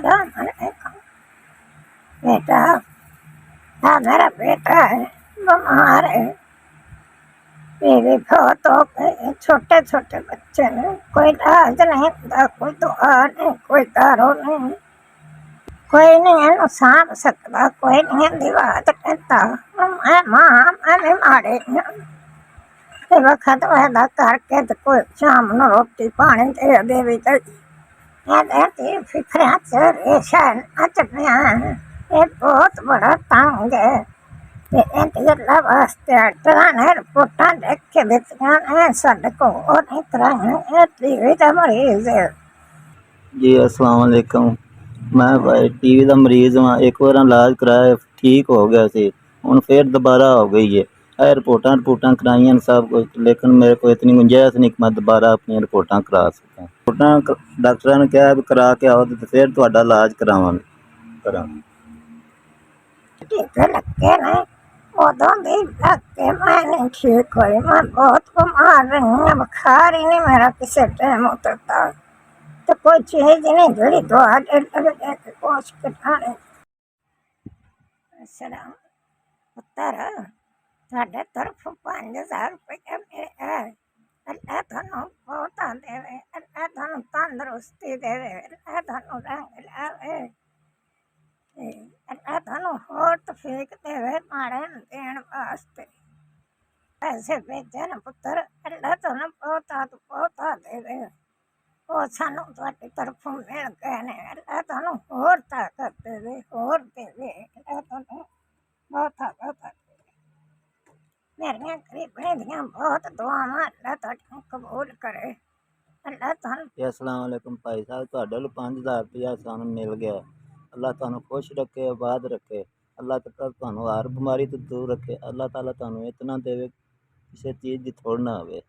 मेरा मन देखो बेटा, हाँ मेरा बेटा है, बीमार है, मेरी बहुत हो गई, छोटे छोटे बच्चे हैं, कोई इलाज नहीं होता, कोई दुआ नहीं, कोई दारू नहीं, कोई नहीं है साफ सकता, कोई नहीं दिवात कहता। मैं मां मैं बीमारी ते वक्त वादा करके तो कोई शाम ਨੂੰ ਰੋਟੀ ਪਾਣੀ ਦੇ ਦੇਵੀ ਤੇ ਇਹ ਤੇ ਫਿਕਰਾਂ ਚ ਰੇਸ਼ਾਨ ਅਚਪਿਆ ਇਹ ਬਹੁਤ ਬੜਾ ਤੰਗ ਹੈ ਤੇ ਇਹ ਤੇ ਅੱਲਾ ਵਾਸਤੇ ਟਰਾਣੇ ਰਿਪੋਰਟਾਂ ਦੇਖ ਕੇ ਦਿੱਤੀਆਂ ਨੇ ਸਾਡੇ ਕੋਲ ਉਹ ਨਹੀਂ ਕਰਾਈਆਂ ਇਹ ਟੀਵੀ ਦਾ ਮਰੀਜ਼ ਹੈ जी अस्सलाम वालेकुम। मैं भाई टीवी का मरीज़ हाँ। एक बार इलाज कराया ठीक हो गया सी, हुण फिर दोबारा हो गई है। रिपोर्टां कराइयां सब कुछ, लेकिन मेरे को इतनी गुंजाइश नहीं कि मैं दोबारा अपनी रिपोर्टां करा सकां। रिपोर्टां डॉक्टर ने कहा भी करा के आओ तो फिर तुहाडा इलाज करांगे। टीके लगे ने उदों दी लग के मैं नहीं ठीक हुई, मैं बहुत बीमार रही हूँ, बुखार ही नहीं मेरा किसी टाइम उतरता, तो कोई चीज नहीं जुड़ी दवा दे लगे कोश कटाने। सलाम पुत्र, साढ़े तरफ 5000 रुपये मिले, अल्लाह थानू बहुता देवे, अल्लाह थानू तंदुरुस्ती देवे, अल्लाह थानू रंग लावे, अल्लाह थानू होर तौफीक देवे माड़े नूं देण वास्ते। पैसे भेजे न पुत्र, अल्लाह थानू बहुता तो बहुता देवे, ਉਹ ਸਾਨੂੰ ਤੁਹਾਡੀ ਤਰਫੋਂ ਮਿਲ ਗਏ ਨੇ। ਅੱਲਾ ਤੁਹਾਨੂੰ ਹੋਰ ਤਾਕਤ ਦੇਵੇ, ਹੋਰ ਦੇਵੇ, ਅੱਲਾ ਤੁਹਾਨੂੰ ਬਹੁਤਾ ਬਹੁਤਾ ਦੇਵੇ। ਮੇਰੀਆਂ ਗਰੀਬਣੀ ਦੀਆਂ ਬਹੁਤ ਦੁਆਵਾਂ ਅੱਲਾ ਤੁਹਾਡੀਆਂ ਕਬੂਲ ਕਰੇ। ਅੱਲਾ ਤੁਹਾਨੂੰ अस्सलाम वालेकुम भाई साहब, तुहाडे कोल 5000 रुपया सानू मिल गया। अल्लाह तुहानू खुश रखे, आबाद रखे। अल्लाह ताला तुहानू हर बीमारी तो दूर रखे। अल्लाह ताला तुहानू इतना देवे किसी चीज़ की थोड़ ना आवे।